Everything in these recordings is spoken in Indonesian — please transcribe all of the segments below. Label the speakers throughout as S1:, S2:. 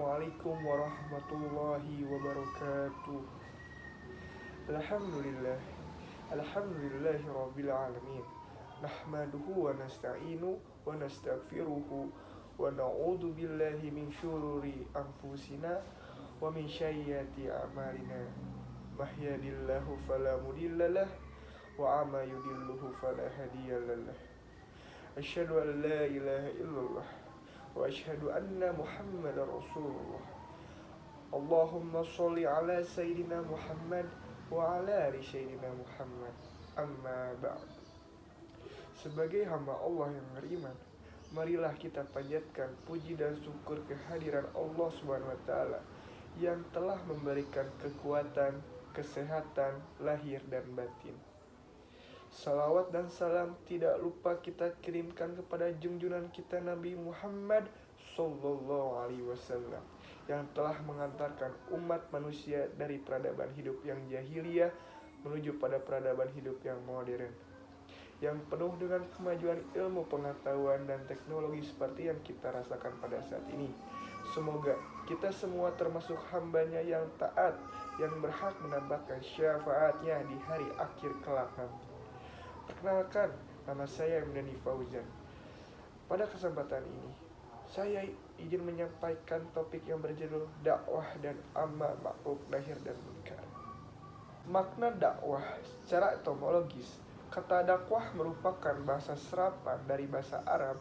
S1: Assalamualaikum warahmatullahi wabarakatuh. Alhamdulillah. Alhamdulillahi rabbil alamin. Nahmaduhu wa nasta'inu wa nastaghfiruhu wa na'udzu billahi min syururi anfusina wa min sayyiati a'malina. Mahdihillahu fala mudhillalah wa amma yudhilluhu fala hadiyalah. Asyhadu an la ilaha illallah wa asyhadu anna Muhammadar Rasulullah. Allahumma sholli ala sayyidina Muhammad wa ala ali sayyidina Muhammad. Amma ba'd. Sebagai hamba Allah yang beriman, marilah kita panjatkan puji dan syukur kehadiran Allah Subhanahu wa taala yang telah memberikan kekuatan, kesehatan lahir dan batin. Salawat dan salam tidak lupa kita kirimkan kepada junjungan kita Nabi Muhammad Sallallahu Alaihi Wasallam yang telah mengantarkan umat manusia dari peradaban hidup yang jahiliyah menuju pada peradaban hidup yang modern, yang penuh dengan kemajuan ilmu pengetahuan dan teknologi seperti yang kita rasakan pada saat ini. Semoga kita semua termasuk hambanya yang taat, yang berhak mendapatkan syafaatnya di hari akhir kelak nanti. Perkenalkan, nama saya Imdani Fauzan. Pada kesempatan ini, saya izin menyampaikan topik yang berjudul dakwah dan amar ma'ruf nahi dan munkar. Makna dakwah secara etimologis, kata dakwah merupakan bahasa serapan dari bahasa Arab,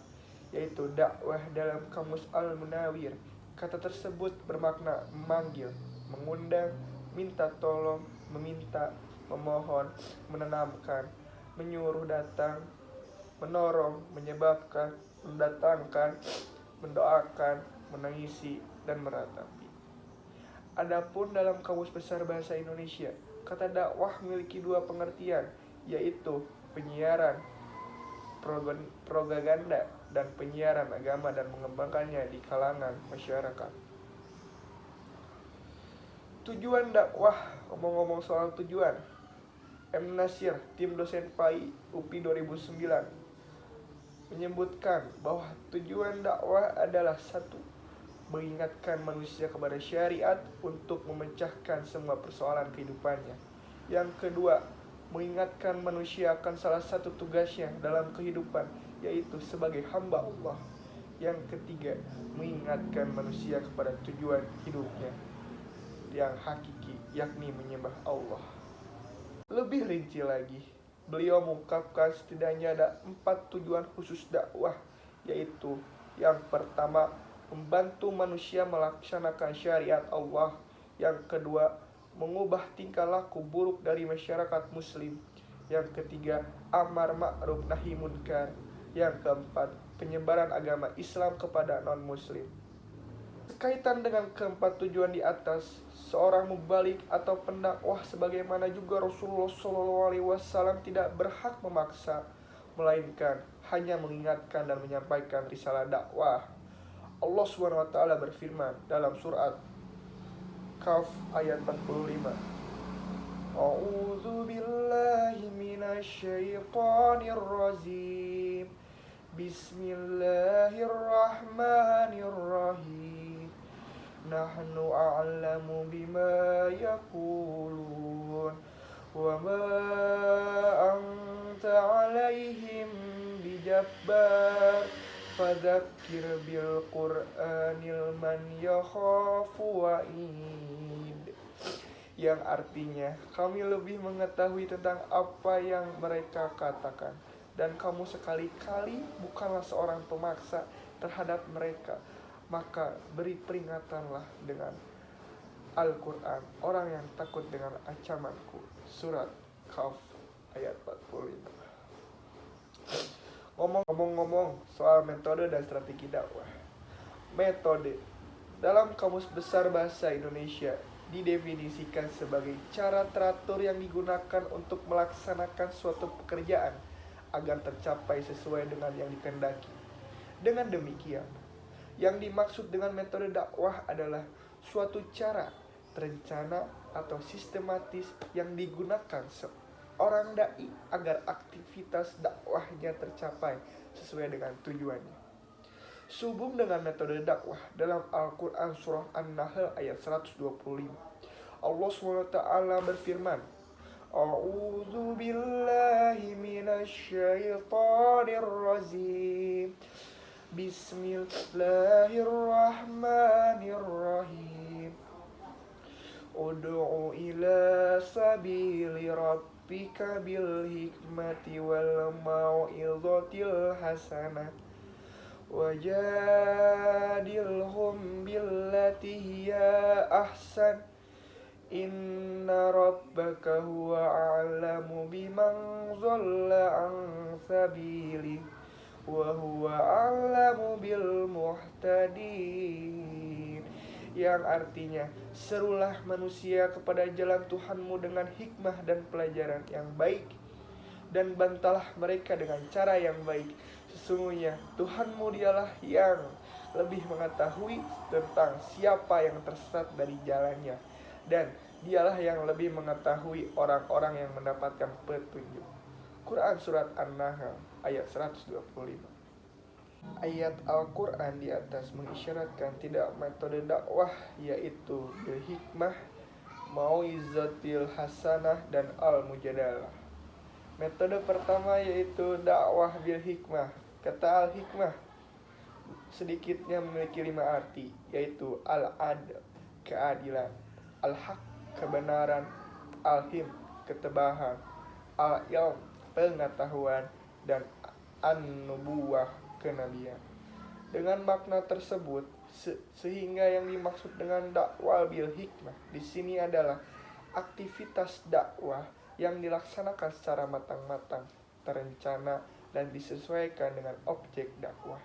S1: yaitu dakwah dalam kamus Al-Munawir. Kata tersebut bermakna memanggil, mengundang, minta tolong, meminta, memohon, menanamkan, menyuruh datang, menorong, menyebabkan, mendatangkan, mendoakan, menangisi, dan meratapi. Adapun dalam Kamus Besar Bahasa Indonesia, kata dakwah memiliki dua pengertian, yaitu penyiaran, propaganda, dan penyiaran agama dan mengembangkannya di kalangan masyarakat. Tujuan dakwah, ngomong-ngomong soal tujuan, M. Nasir, tim dosen PAI UPI 2009, menyebutkan bahwa tujuan dakwah adalah satu, mengingatkan manusia kepada syariat untuk memecahkan semua persoalan kehidupannya. Yang kedua, mengingatkan manusia akan salah satu tugasnya dalam kehidupan, yaitu sebagai hamba Allah. Yang ketiga, mengingatkan manusia kepada tujuan hidupnya yang hakiki, yakni menyembah Allah. Lebih rinci lagi, beliau mengungkapkan setidaknya ada 4 tujuan khusus dakwah, yaitu yang pertama, membantu manusia melaksanakan syariat Allah. Yang kedua, mengubah tingkah laku buruk dari masyarakat muslim. Yang ketiga, amar ma'ruf nahi munkar. Yang keempat, penyebaran agama Islam kepada non-muslim. Berkaitan dengan keempat tujuan di atas, seorang mubalik atau pendakwah sebagaimana juga Rasulullah SAW tidak berhak memaksa, melainkan hanya mengingatkan dan menyampaikan risalah dakwah. Allah SWT berfirman dalam surat Qaf ayat 45. A'udzu billahi minasyaitonir rajim. Bismillahirrahmanirrahim. Nahnu a'lamu bima yaqulun wa ma anta 'alaihim bijabbar fadzakir bil qur'anil man yakhafu wa'id. Yang artinya, kami lebih mengetahui tentang apa yang mereka katakan, dan kamu sekali-kali bukanlah seorang pemaksa terhadap mereka. Maka beri peringatanlah dengan Al-Quran orang yang takut dengan ancamanku. Surat Qaf ayat 45. Ngomong-ngomong soal metode dan strategi dakwah. Metode dalam Kamus Besar Bahasa Indonesia didefinisikan sebagai cara teratur yang digunakan untuk melaksanakan suatu pekerjaan agar tercapai sesuai dengan yang dikehendaki. Dengan demikian, yang dimaksud dengan metode dakwah adalah suatu cara terencana atau sistematis yang digunakan seorang dai agar aktivitas dakwahnya tercapai sesuai dengan tujuannya. Sehubung dengan metode dakwah dalam Al-Quran Surah An-Nahl ayat 125, Allah SWT berfirman, A'udzu billahi minasy syaithanir rajim. Bismillahirrahmanirrahim. Ud'u ila sabili rabbika bil hikmati wal mau'izatil hasanah wajadilhum billati hiya ahsan inna rabbaka huwa a'lamu biman dhalla an sabili wa huwa a'lamu bil muhtadin, yang artinya, serulah manusia kepada jalan Tuhanmu dengan hikmah dan pelajaran yang baik, dan bantalah mereka dengan cara yang baik. Sesungguhnya Tuhanmu dialah yang lebih mengetahui tentang siapa yang tersesat dari jalannya, dan dialah yang lebih mengetahui orang-orang yang mendapatkan petunjuk. Quran Surat An-Nahl ayat 125. Ayat Al-Quran di atas mengisyaratkan tidak metode dakwah, yaitu bil hikmah, mau'izatil hasanah, dan al-mujadalah. Metode pertama yaitu dakwah bil hikmah. Kata al-hikmah sedikitnya memiliki 5 arti, yaitu al-adl, keadilan, al-haq, kebenaran, al-him, ketebahan, al-ilm, pengetahuan, dan an-nubuwah, kenabian. Dengan makna tersebut, sehingga yang dimaksud dengan dakwah bil hikmah di sini adalah aktivitas dakwah yang dilaksanakan secara matang-matang, terencana, dan disesuaikan dengan objek dakwah.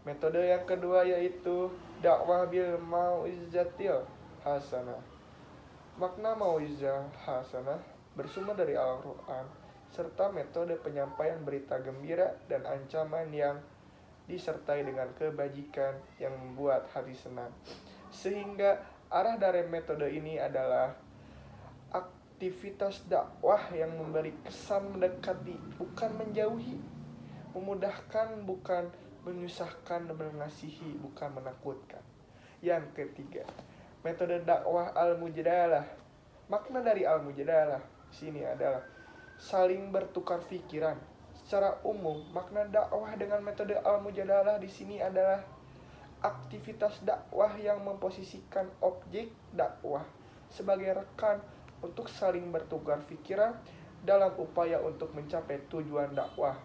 S1: Metode yang kedua yaitu dakwah bil mau'izatil hasanah. Makna mau'izah hasanah bersumber dari Al-Quran, serta metode penyampaian berita gembira dan ancaman yang disertai dengan kebajikan yang membuat hati senang. Sehingga arah dari metode ini adalah aktivitas dakwah yang memberi kesan mendekati, bukan menjauhi, memudahkan, bukan menyusahkan, mengasihi, bukan menakutkan. Yang ketiga, metode dakwah al-mujadalah. Makna dari al-mujadalah sini adalah saling bertukar pikiran. Secara umum, makna dakwah dengan metode al-mujadalah di sini adalah aktivitas dakwah yang memposisikan objek dakwah sebagai rekan untuk saling bertukar pikiran dalam upaya untuk mencapai tujuan dakwah.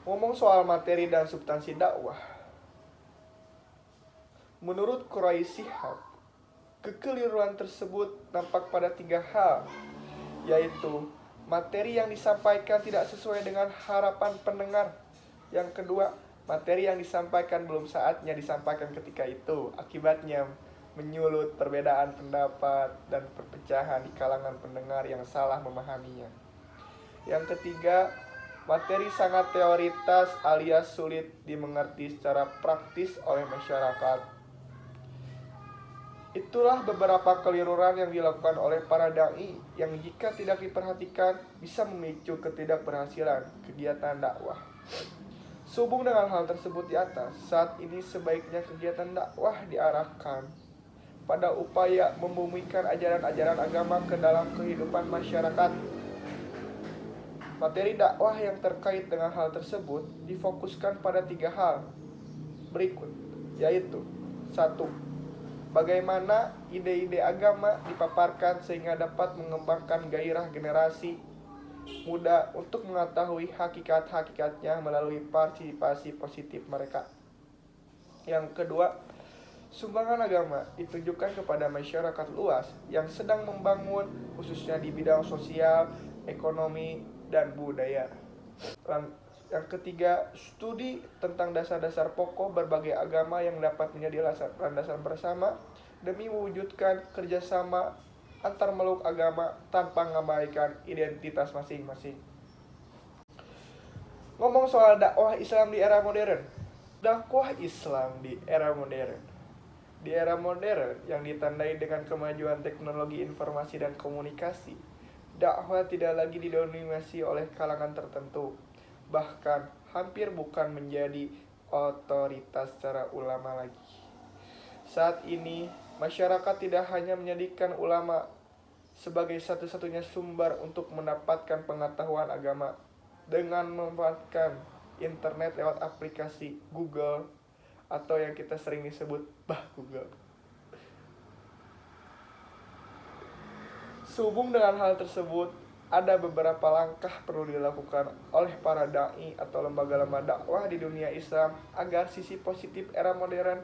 S1: Ngomong soal materi dan substansi dakwah, menurut Quraisy Shihab, kekeliruan tersebut nampak pada 3 hal, yaitu materi yang disampaikan tidak sesuai dengan harapan pendengar. Yang kedua, materi yang disampaikan belum saatnya disampaikan ketika itu, akibatnya menyulut perbedaan pendapat dan perpecahan di kalangan pendengar yang salah memahaminya. Yang ketiga, materi sangat teoritas alias sulit dimengerti secara praktis oleh masyarakat. Itulah beberapa keliruan yang dilakukan oleh para dai yang jika tidak diperhatikan bisa memicu ketidakberhasilan kegiatan dakwah. Sehubung dengan hal tersebut di atas, saat ini sebaiknya kegiatan dakwah diarahkan pada upaya membumikan ajaran-ajaran agama ke dalam kehidupan masyarakat. Materi dakwah yang terkait dengan hal tersebut difokuskan pada 3 hal berikut, yaitu 1. Bagaimana ide-ide agama dipaparkan sehingga dapat mengembangkan gairah generasi muda untuk mengetahui hakikat-hakikatnya melalui partisipasi positif mereka. Yang kedua, sumbangan agama ditujukan kepada masyarakat luas yang sedang membangun, khususnya di bidang sosial, ekonomi, dan budaya. Yang ketiga, studi tentang dasar-dasar pokok berbagai agama yang dapat menjadi landasan bersama demi mewujudkan kerjasama antar makhluk agama tanpa mengabaikan identitas masing-masing. Ngomong soal dakwah Islam di era modern. Dakwah Islam di era modern. Di era modern yang ditandai dengan kemajuan teknologi informasi dan komunikasi, dakwah tidak lagi didominasi oleh kalangan tertentu, bahkan hampir bukan menjadi otoritas secara ulama lagi. Saat ini, masyarakat tidak hanya menjadikan ulama sebagai satu-satunya sumber untuk mendapatkan pengetahuan agama dengan memanfaatkan internet lewat aplikasi Google atau yang kita sering disebut Google. Sehubung dengan hal tersebut, ada beberapa langkah perlu dilakukan oleh para dai atau lembaga-lembaga dakwah di dunia Islam agar sisi positif era modern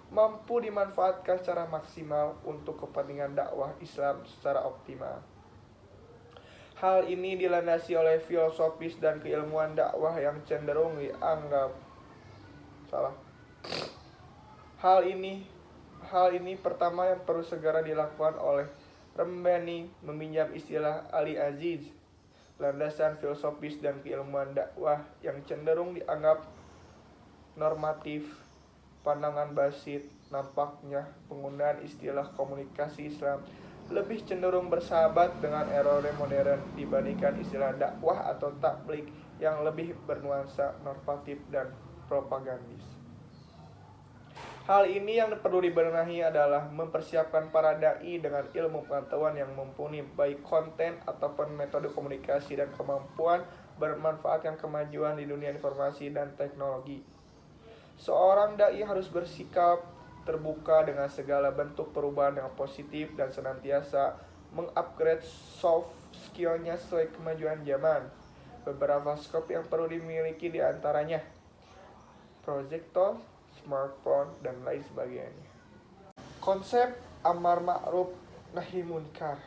S1: mampu dimanfaatkan secara maksimal untuk kepentingan dakwah Islam secara optimal. Hal ini dilandasi oleh filosofis dan keilmuan dakwah yang cenderung dianggap salah. Hal ini pertama yang perlu segera dilakukan oleh Rembani meminjam istilah Ali Aziz, landasan filosofis dan keilmuan dakwah yang cenderung dianggap normatif. Pandangan Basit, nampaknya penggunaan istilah komunikasi Islam lebih cenderung bersahabat dengan era modern dibandingkan istilah dakwah atau tabligh yang lebih bernuansa normatif dan propagandis. Hal ini yang perlu dibenahi adalah mempersiapkan para dai dengan ilmu pengetahuan yang mumpuni baik konten ataupun metode komunikasi dan kemampuan bermanfaatkan kemajuan di dunia informasi dan teknologi. Seorang dai harus bersikap terbuka dengan segala bentuk perubahan yang positif dan senantiasa mengupgrade soft skill-nya sesuai kemajuan zaman. Beberapa skop yang perlu dimiliki diantaranya proyektor, smartphone, dan lain sebagainya. Konsep amar ma'ruf nahi munkar.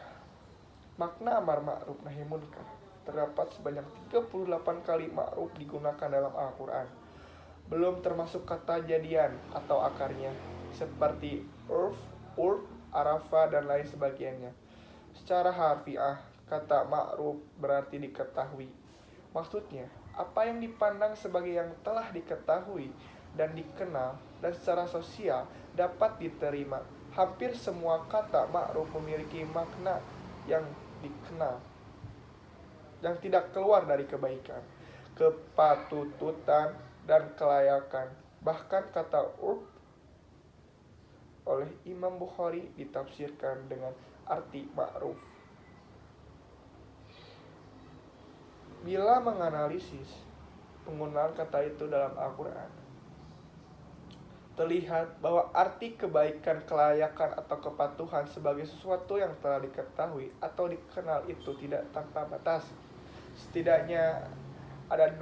S1: Makna amar ma'ruf nahi munkar terdapat sebanyak 38 kali ma'ruf digunakan dalam Al-Quran, belum termasuk kata jadian atau akarnya seperti urf, arafa, dan lain sebagainya. Secara harfiah, kata ma'ruf berarti diketahui. Maksudnya, apa yang dipandang sebagai yang telah diketahui dan dikenal dan secara sosial dapat diterima. Hampir semua kata ma'ruf memiliki makna yang dikenal, yang tidak keluar dari kebaikan, kepatutan, dan kelayakan. Bahkan kata urf oleh Imam Bukhari ditafsirkan dengan arti ma'ruf. Bila menganalisis penggunaan kata itu dalam Al-Quran, terlihat bahwa arti kebaikan, kelayakan, atau kepatuhan sebagai sesuatu yang telah diketahui atau dikenal itu tidak tanpa batas. Setidaknya ada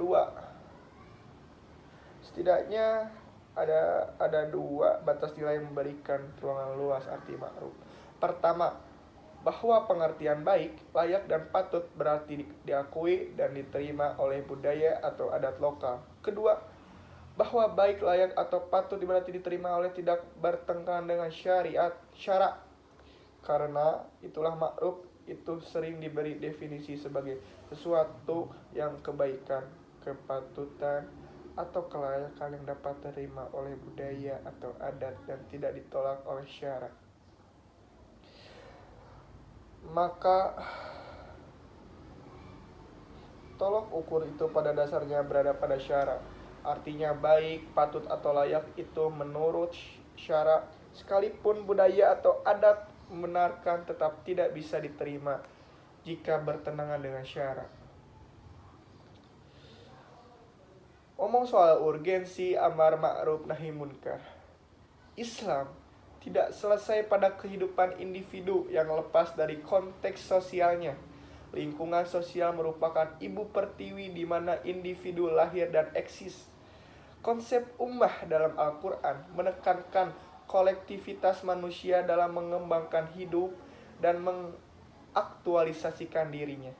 S1: dua batas nilai yang memberikan ruangan luas arti ma'ruf. Pertama, bahwa pengertian baik, layak, dan patut berarti diakui dan diterima oleh budaya atau adat lokal. Kedua, bahwa baik, layak, atau patut berarti diterima oleh tidak bertentangan dengan syara. Karena itulah ma'ruf itu sering diberi definisi sebagai sesuatu yang kebaikan, kepatutan, atau kelayakan yang dapat diterima oleh budaya atau adat dan tidak ditolak oleh syara. Maka tolok ukur itu pada dasarnya berada pada syara. Artinya baik, patut, atau layak itu menurut syara, sekalipun budaya atau adat membenarkan, tetap tidak bisa diterima jika bertentangan dengan syara. Ngomong soal urgensi amar ma'ruf nahi munkar, Islam tidak selesai pada kehidupan individu yang lepas dari konteks sosialnya. Lingkungan sosial merupakan ibu pertiwi di mana individu lahir dan eksis. Konsep ummah dalam Al-Quran menekankan kolektivitas manusia dalam mengembangkan hidup dan mengaktualisasikan dirinya.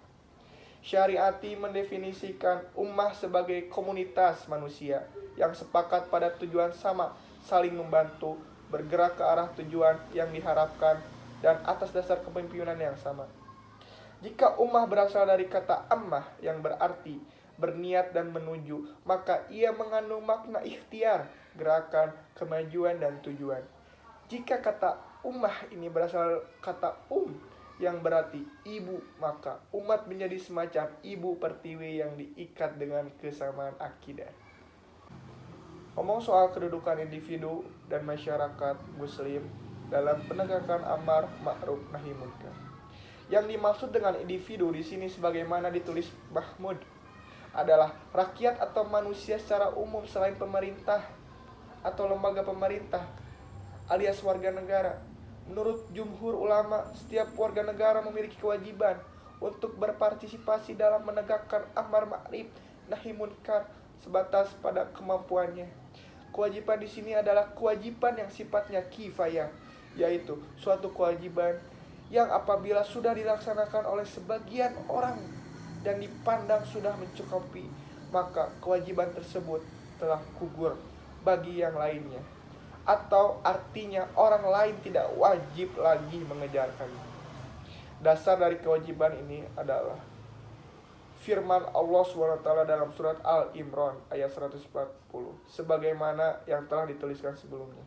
S1: Syariati mendefinisikan ummah sebagai komunitas manusia yang sepakat pada tujuan sama, saling membantu, bergerak ke arah tujuan yang diharapkan, dan atas dasar kepemimpinan yang sama. Jika ummah berasal dari kata ammah yang berarti berniat dan menuju, maka ia mengandung makna ikhtiar, gerakan, kemajuan, dan tujuan. Jika kata ummah ini berasal kata yang berarti ibu, maka umat menjadi semacam ibu pertiwi yang diikat dengan kesamaan akidah. Ngomong soal kedudukan individu dan masyarakat muslim dalam penegakan amar ma'ruf nahi munkar. Yang dimaksud dengan individu di sini sebagaimana ditulis Mahmud adalah rakyat atau manusia secara umum selain pemerintah atau lembaga pemerintah alias warga negara. Menurut jumhur ulama, setiap warga negara memiliki kewajiban untuk berpartisipasi dalam menegakkan amar ma'ruf nahi munkar sebatas pada kemampuannya. Kewajiban di sini adalah kewajiban yang sifatnya kifayah, yaitu suatu kewajiban yang apabila sudah dilaksanakan oleh sebagian orang dan dipandang sudah mencukupi, maka kewajiban tersebut telah gugur bagi yang lainnya. Atau artinya orang lain tidak wajib lagi mengejarkannya. Dasar dari kewajiban ini adalah firman Allah SWT dalam surat Al-Imran ayat 140, sebagaimana yang telah dituliskan sebelumnya.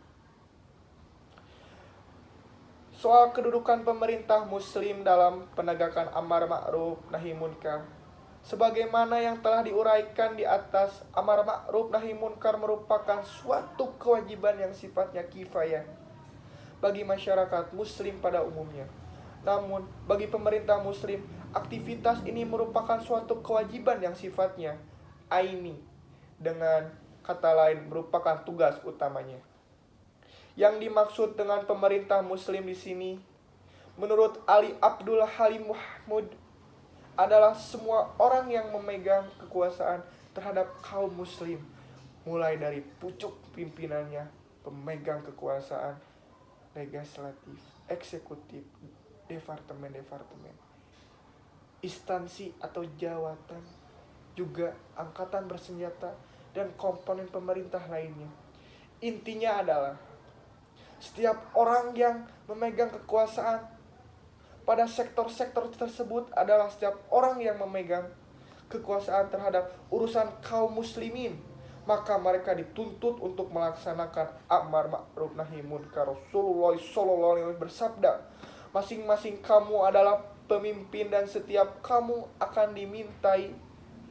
S1: Soal kedudukan pemerintah muslim dalam penegakan amar ma'ruf nahi munkar, sebagaimana yang telah diuraikan di atas, amar ma'ruf nahi munkar merupakan suatu kewajiban yang sifatnya kifayah bagi masyarakat muslim pada umumnya. Namun, bagi pemerintah muslim, aktivitas ini merupakan suatu kewajiban yang sifatnya aini, dengan kata lain merupakan tugas utamanya. Yang dimaksud dengan pemerintah muslim di sini, menurut Ali Abdul Halim Mahmud, adalah semua orang yang memegang kekuasaan terhadap kaum muslim, mulai dari pucuk pimpinannya, pemegang kekuasaan legislatif, eksekutif, departemen-departemen, instansi atau jawatan, juga angkatan bersenjata dan komponen pemerintah lainnya. Intinya adalah setiap orang yang memegang kekuasaan pada sektor-sektor tersebut adalah setiap orang yang memegang kekuasaan terhadap urusan kaum muslimin, maka mereka dituntut untuk melaksanakan amar ma'ruf nahi munkar. Rasulullah sallallahu alaihi wasallam bersabda, masing-masing kamu adalah pemimpin dan setiap kamu akan dimintai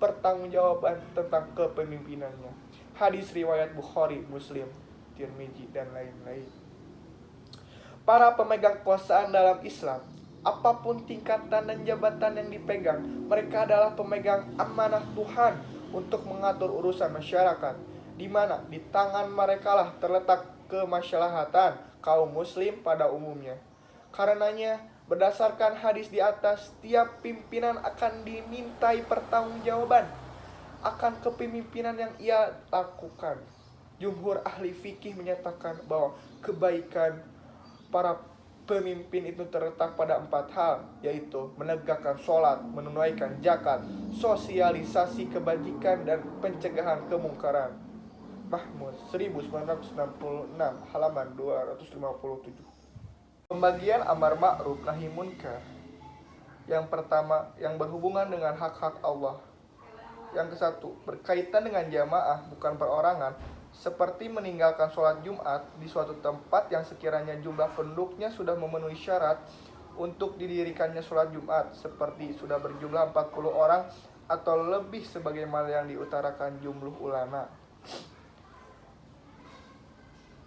S1: pertanggungjawaban tentang kepemimpinannya. Hadis riwayat Bukhari, Muslim, Tirmizi dan lain-lain. Para pemegang kekuasaan dalam Islam, apapun tingkatan dan jabatan yang dipegang, mereka adalah pemegang amanah Tuhan untuk mengatur urusan masyarakat, di mana di tangan merekalah terletak kemaslahatan kaum muslim pada umumnya. Karenanya, berdasarkan hadis di atas, setiap pimpinan akan dimintai pertanggungjawaban akan kepemimpinan yang ia lakukan. Jumhur ahli fikih menyatakan bahwa kebaikan para pemimpin itu terletak pada 4 hal, yaitu menegakkan sholat, menunaikan zakat, sosialisasi kebajikan, dan pencegahan kemungkaran. Mahmud 1966 halaman 257. Pembagian amar ma'ruf nahi munkar. Yang pertama, yang berhubungan dengan hak-hak Allah. Yang ke-1, berkaitan dengan jamaah bukan perorangan, seperti meninggalkan sholat Jumat di suatu tempat yang sekiranya jumlah penduduknya sudah memenuhi syarat untuk didirikannya sholat Jumat, seperti sudah berjumlah 40 orang atau lebih sebagaimana yang diutarakan jumhur ulama.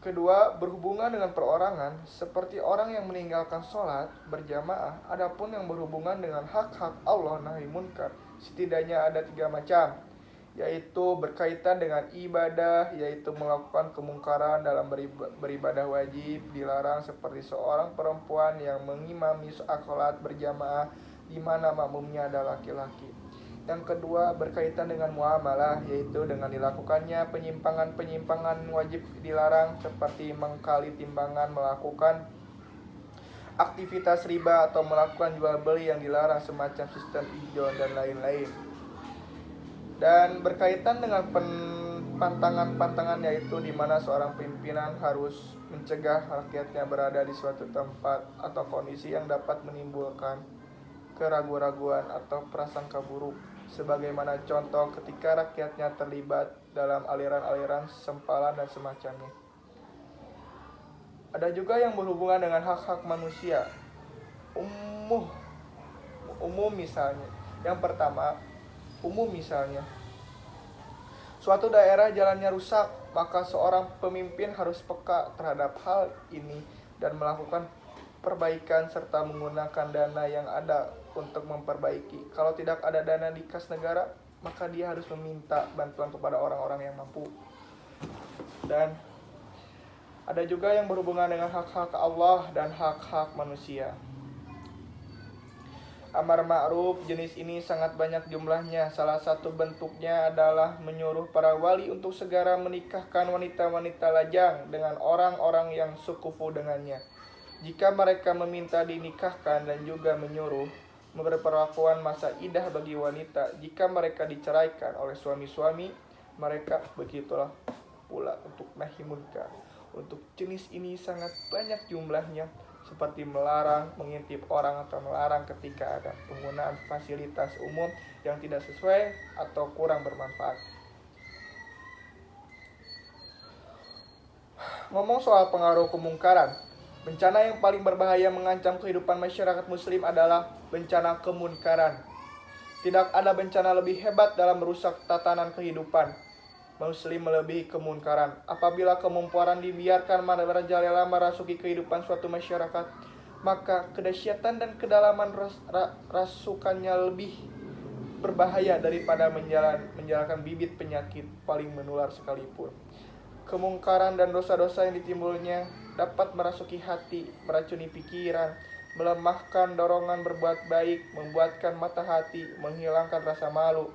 S1: Kedua, berhubungan dengan perorangan, seperti orang yang meninggalkan sholat berjamaah. Adapun yang berhubungan dengan hak-hak Allah nahi munkar, setidaknya ada 3 macam, yaitu berkaitan dengan ibadah, yaitu melakukan kemungkaran dalam beribadah wajib, dilarang, seperti seorang perempuan yang mengimami sholat berjamaah di mana makmumnya adalah laki-laki. Yang kedua, berkaitan dengan muamalah, yaitu dengan dilakukannya penyimpangan-penyimpangan wajib dilarang, seperti mengkali timbangan, melakukan aktivitas riba, atau melakukan jual beli yang dilarang semacam sistem ijon dan lain-lain. Dan berkaitan dengan pantangan-pantangan, yaitu di mana seorang pimpinan harus mencegah rakyatnya berada di suatu tempat atau kondisi yang dapat menimbulkan keraguan-raguan atau prasangka buruk, sebagaimana contoh ketika rakyatnya terlibat dalam aliran-aliran sempalan dan semacamnya. Ada juga yang berhubungan dengan hak-hak manusia umum misalnya. Yang pertama, umum misalnya, suatu daerah jalannya rusak Maka seorang pemimpin harus peka terhadap hal ini dan melakukan perbaikan serta menggunakan dana yang ada untuk memperbaiki. Kalau tidak ada dana di kas negara, maka dia harus meminta bantuan kepada orang-orang yang mampu. Dan ada juga yang berhubungan dengan hak-hak Allah dan hak-hak manusia. Amar ma'ruf jenis ini sangat banyak jumlahnya. Salah satu bentuknya adalah menyuruh para wali untuk segera menikahkan wanita-wanita lajang dengan orang-orang yang sekufu dengannya. Jika mereka meminta dinikahkan, dan juga menyuruh berperlakuan masa idah bagi wanita jika mereka diceraikan oleh suami-suami mereka, begitulah pula untuk nahi munkar. Untuk jenis ini sangat banyak jumlahnya, seperti melarang mengintip orang atau melarang ketika ada penggunaan fasilitas umum yang tidak sesuai atau kurang bermanfaat. Ngomong soal pengaruh kemungkaran, bencana yang paling berbahaya mengancam kehidupan masyarakat muslim adalah bencana kemunkaran. Tidak ada bencana lebih hebat dalam merusak tatanan kehidupan muslim melebihi kemunkaran. Apabila kemunkaran dibiarkan merajalela merasuki kehidupan suatu masyarakat, maka kedahsyatan dan kedalaman rasukannya lebih berbahaya daripada menjalankan bibit penyakit paling menular sekalipun. Kemungkaran dan dosa-dosa yang ditimbulnya dapat merasuki hati, meracuni pikiran, melemahkan dorongan berbuat baik, membuatkan mata hati, menghilangkan rasa malu,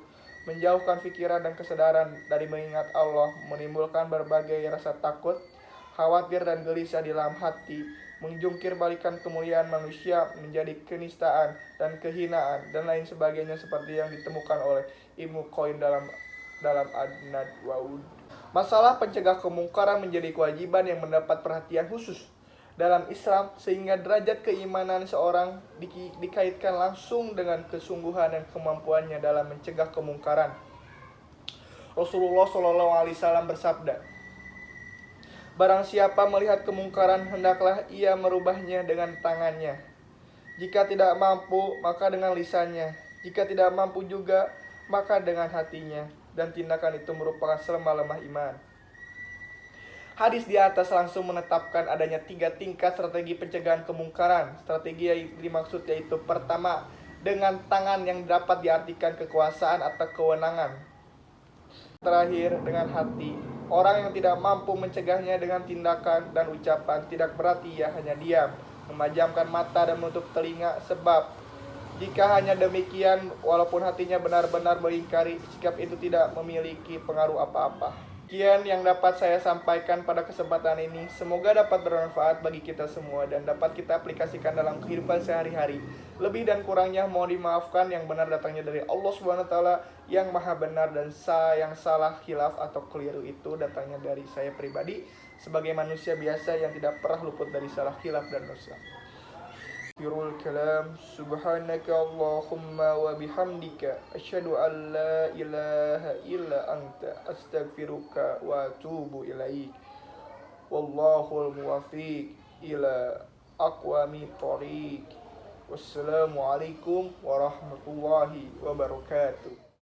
S1: menjauhkan pikiran dan kesadaran dari mengingat Allah, menimbulkan berbagai rasa takut, khawatir dan gelisah di dalam hati, menjungkir balikan kemuliaan manusia menjadi kenistaan dan kehinaan, dan lain sebagainya seperti yang ditemukan oleh Ibnu Qayyim dalam Ad-Nadwaud. Masalah pencegah kemungkaran menjadi kewajiban yang mendapat perhatian khusus dalam Islam, sehingga derajat keimanan seorang dikaitkan langsung dengan kesungguhan dan kemampuannya dalam mencegah kemungkaran. Rasulullah SAW bersabda, "Barang siapa melihat kemungkaran, hendaklah ia merubahnya dengan tangannya. Jika tidak mampu, maka dengan lisannya. Jika tidak mampu juga, maka dengan hatinya. Dan tindakan itu merupakan selemah-lemah iman." Hadis di atas langsung menetapkan adanya 3 tingkat strategi pencegahan kemungkaran. Strategi yang dimaksud yaitu pertama, dengan tangan yang dapat diartikan kekuasaan atau kewenangan. Terakhir, dengan hati. Orang yang tidak mampu mencegahnya dengan tindakan dan ucapan tidak berarti ia hanya diam, memejamkan mata dan menutup telinga, sebab jika hanya demikian, walaupun hatinya benar-benar mengingkari, sikap itu tidak memiliki pengaruh apa-apa. Sekian yang dapat saya sampaikan pada kesempatan ini. Semoga dapat bermanfaat bagi kita semua dan dapat kita aplikasikan dalam kehidupan sehari-hari. Lebih dan kurangnya mohon dimaafkan, yang benar datangnya dari Allah SWT yang maha benar, dan yang salah, khilaf atau keliru itu datangnya dari saya pribadi sebagai manusia biasa yang tidak pernah luput dari salah, khilaf dan dosa. Akhirul kalam, subhanaka Allahumma wa bihamdika, asyhadu an la ilaha illa anta, astaghfiruka wa atubu ilaik. Wallahul muwaffiq ila aqwami thoriq. Wassalamualaikum warahmatullahi wabarakatuh.